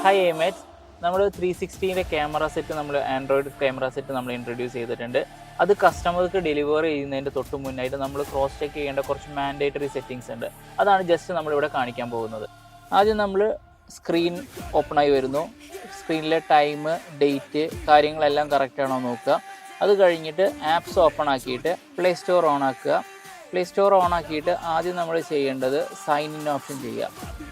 Hi എമേറ്റ്സ്, നമ്മൾ 360ൻ്റെ camera set നമ്മൾ Android camera set നമ്മൾ ഇൻട്രൊഡ്യൂസ് ചെയ്തിട്ടുണ്ട്. അത് കസ്റ്റമർക്ക് ഡെലിവറി ചെയ്യുന്നതിൻ്റെ തൊട്ട് മുന്നായിട്ട് നമ്മൾ ക്രോസ് ചെക്ക് ചെയ്യേണ്ട കുറച്ച് മാൻഡേറ്ററി സെറ്റിങ്സ് ഉണ്ട്. അതാണ് ജസ്റ്റ് നമ്മളിവിടെ കാണിക്കാൻ പോകുന്നത്. ആദ്യം നമ്മൾ സ്ക്രീൻ ഓപ്പണായി വരുന്നു. സ്ക്രീനിലെ ടൈം, ഡേറ്റ്, കാര്യങ്ങളെല്ലാം കറക്റ്റാണോ നോക്കുക. അത് കഴിഞ്ഞിട്ട് ആപ്സ് ഓപ്പൺ ആക്കിയിട്ട് പ്ലേ സ്റ്റോർ ഓൺ ആക്കുക. പ്ലേ സ്റ്റോർ ഓൺ ആക്കിയിട്ട് ആദ്യം നമ്മൾ ചെയ്യേണ്ടത് സൈൻ ഇൻ ഓപ്ഷൻ ചെയ്യുക.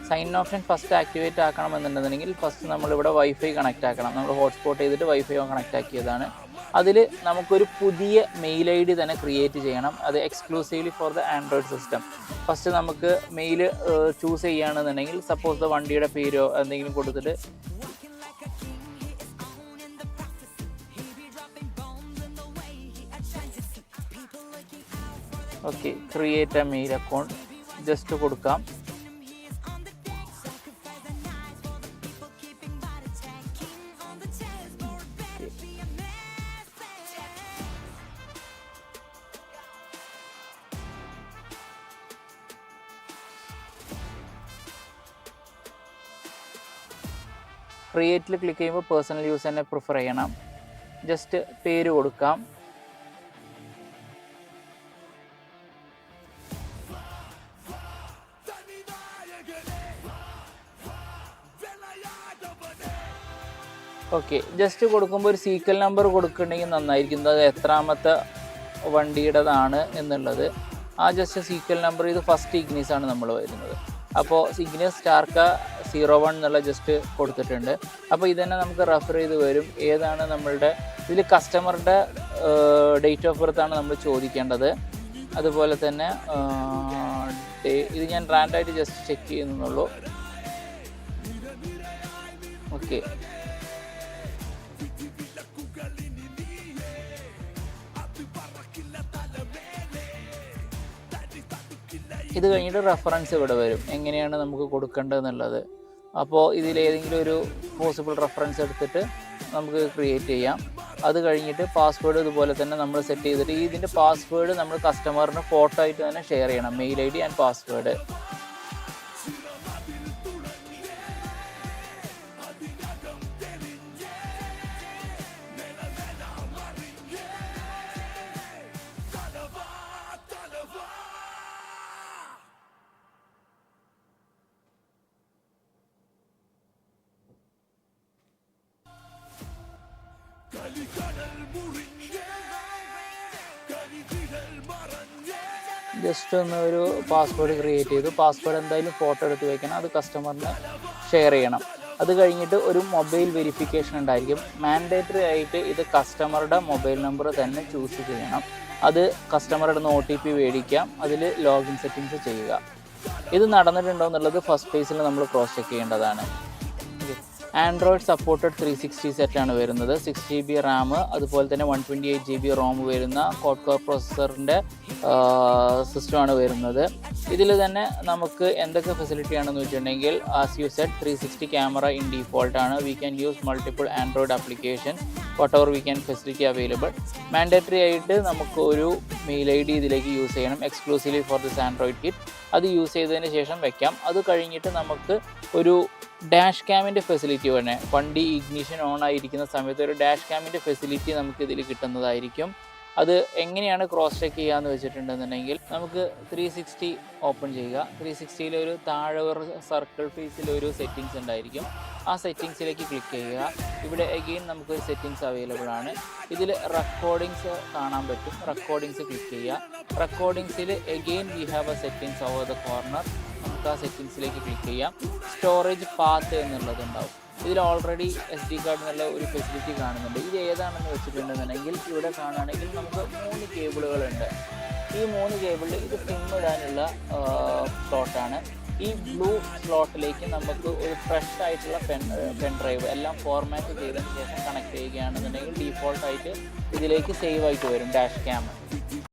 Sign in option first activate ആക്കണമെന്നുണ്ടെന്നുണ്ടെങ്കിൽ ഫസ്റ്റ് നമ്മളിവിടെ വൈഫൈ കണക്റ്റ് ആക്കണം. നമ്മൾ ഹോട്ട്സ്പോട്ട് ചെയ്തിട്ട് വൈഫൈ കണക്റ്റ് ആക്കിയതാണ്. അതിൽ നമുക്കൊരു പുതിയ മെയിൽ ഐ ഡി തന്നെ ക്രിയേറ്റ് ചെയ്യണം. അത് exclusively for the Android system. First നമുക്ക് മെയിൽ ചൂസ് ചെയ്യുകയാണെന്നുണ്ടെങ്കിൽ സപ്പോസ് ദ വണ്ടിയുടെ പേരോ എന്തെങ്കിലും കൊടുത്തിട്ട് okay, create a mail account just കൊടുക്കാം. ക്രിയേറ്റിൽ ക്ലിക്ക് ചെയ്യുമ്പോൾ പേഴ്സണൽ യൂസ് തന്നെ പ്രിഫർ ചെയ്യണം. ജസ്റ്റ് പേര് കൊടുക്കാം. ഓക്കെ, ജസ്റ്റ് കൊടുക്കുമ്പോൾ ഒരു സീക്വൽ നമ്പർ കൊടുക്കുന്നുണ്ടെങ്കിൽ നന്നായിരിക്കും. അത് എത്രാമത്തെ വണ്ടിയുടേതാണ് എന്നുള്ളത് ആ ജസ്റ്റ് സീക്വൽ നമ്പർ. ഇത് ഫസ്റ്റ് ഇഗ്നീസ് ആണ് നമ്മൾ വരുന്നത്. അപ്പോൾ ഇഗ്നീസ് സ്റ്റാർക്ക 01 എന്നുള്ള ജസ്റ്റ് കൊടുത്തിട്ടുണ്ട്. അപ്പോൾ ഇതന്നെ നമുക്ക് റെഫർ ചെയ്ത് വരും ഏതാണ് നമ്മളുടെ. ഇതിൽ കസ്റ്റമറുടെ ഡേറ്റ് ഓഫ് ബർത്ത് ആണ് നമ്മൾ ചോദിക്കേണ്ടത്. അതുപോലെ തന്നെ ഇത് ഞാൻ റാൻഡായിട്ട് ജസ്റ്റ് ചെക്ക് ചെയ്യുന്നുള്ളൂ. ഓക്കെ, ഇത് കഴിഞ്ഞിട്ട് റെഫറൻസ് ഇവിടെ വരും, എങ്ങനെയാണ് നമുക്ക് കൊടുക്കേണ്ടതെന്നുള്ളത്. അപ്പോൾ ഇതിലേതെങ്കിലും ഒരു പോസിബിൾ റെഫറൻസ് എടുത്തിട്ട് നമുക്ക് ക്രിയേറ്റ് ചെയ്യാം. അത് കഴിഞ്ഞിട്ട് പാസ്വേഡ് ഇതുപോലെ തന്നെ നമ്മൾ സെറ്റ് ചെയ്തിട്ട് ഇതിൻ്റെ പാസ്വേഡ് നമ്മൾ കസ്റ്റമറിന് ഫോട്ടോ ആയിട്ട് തന്നെ ഷെയർ ചെയ്യണം. Mail I D and password. Just ഒന്ന് ഒരു പാസ്വേഡ് ക്രിയേറ്റ് ചെയ്തു. പാസ്വേഡ് എന്തായാലും ഫോട്ടോ എടുത്ത് വയ്ക്കണം. അത് കസ്റ്റമറിന് ഷെയർ ചെയ്യണം. അത് കഴിഞ്ഞിട്ട് ഒരു മൊബൈൽ വെരിഫിക്കേഷൻ ഉണ്ടായിരിക്കും. മാൻഡേറ്ററി ആയിട്ട് ഇത് കസ്റ്റമറുടെ മൊബൈൽ നമ്പർ തന്നെ ചൂസ് ചെയ്യണം. അത് കസ്റ്റമറുടെ OTP മേടിക്കാം. അതിൽ ലോഗിൻ സെറ്റിങ്സ് ചെയ്യുക. ഇത് നടന്നിട്ടുണ്ടോ എന്നുള്ളത് ഫസ്റ്റ് പേജിൽ നമ്മൾ ക്രോസ് ചെക്ക് ചെയ്യേണ്ടതാണ്. ആൻഡ്രോയിഡ് സപ്പോർട്ടഡ് 360 സെറ്റാണ് വരുന്നത്. 6 GB റാം, അതുപോലെ തന്നെ 128 GB റോം വരുന്ന ക്വാഡ് കോർ പ്രോസസ്സറിൻ്റെ സിസ്റ്റമാണ് വരുന്നത്. ഇതിൽ തന്നെ നമുക്ക് എന്തൊക്കെ ഫെസിലിറ്റി ആണെന്ന് വെച്ചിട്ടുണ്ടെങ്കിൽ as you set 360 camera in default ആണ്. We can use multiple Android application whatever we can facility available. Mandatory ആയിട്ട് നമുക്ക് ഒരു മെയിൽ ഐ ഡി ഇതിലേക്ക് യൂസ് ചെയ്യണം, exclusively for this Android kit. അത് യൂസ് ചെയ്തതിന് ശേഷം വെക്കാം. അത് കഴിഞ്ഞിട്ട് നമുക്ക് ഒരു ഡാഷ് ക്യാമിൻ്റെ ഫെസിലിറ്റി വേണേ. വണ്ടി ഇഗ്നിഷൻ ഓൺ ആയിരിക്കുന്ന സമയത്ത് ഒരു ഡാഷ് ക്യാമിൻ്റെ ഫെസിലിറ്റി നമുക്ക് ഇതിൽ കിട്ടുന്നതായിരിക്കും. അത് എങ്ങനെയാണ് ക്രോസ് ചെക്ക് ചെയ്യാന്ന് വെച്ചിട്ടുണ്ടെന്നുണ്ടെങ്കിൽ നമുക്ക് 360 ഓപ്പൺ ചെയ്യുക. 360ൽ ഒരു താഴെ ഒരു സർക്കിൾ ഫേസിൽ ഒരു സെറ്റിങ്സ് ഉണ്ടായിരിക്കും. ആ സെറ്റിങ്സിലേക്ക് ക്ലിക്ക് ചെയ്യുക. ഇവിടെ എഗെയിൻ നമുക്ക് സെറ്റിങ്സ് അവൈലബിൾ ആണ്. ഇതിൽ റെക്കോർഡിങ്സ് കാണാൻ പറ്റും. റെക്കോർഡിങ്സ് ക്ലിക്ക് ചെയ്യുക. റെക്കോർഡിങ്സിൽ again we have a settings over the corner. നമുക്ക് ആ സെറ്റിങ്സിലേക്ക് ക്ലിക്ക് ചെയ്യാം. സ്റ്റോറേജ് പാത്ത് എന്നുള്ളതുണ്ടാവും. ഇതിൽ ഓൾറെഡി SD കാർഡ് എന്നുള്ള ഒരു ഫെസിലിറ്റി കാണുന്നുണ്ട്. ഇത് ഏതാണെന്ന് വെച്ചിട്ടുണ്ടെന്നുണ്ടെങ്കിൽ ഇവിടെ കാണുകയാണെങ്കിൽ നമുക്ക് 3 കേബിളുകളുണ്ട്. ഈ 3 കേബിളിൽ ഇത് സിം ഇടാനുള്ള സ്ലോട്ടാണ്. ഈ ബ്ലൂ സ്ലോട്ടിലേക്ക് നമുക്ക് ഒരു ഫ്രഷ് ആയിട്ടുള്ള പെൻ ഡ്രൈവ് എല്ലാം ഫോർമാറ്റ് ചെയ്തതിന് ശേഷം കണക്ട് ചെയ്യുകയാണെന്നുണ്ടെങ്കിൽ ഡീഫോൾട്ടായിട്ട് ഇതിലേക്ക് സേവ് ആയിട്ട് വരും ഡാഷ് ക്യാം.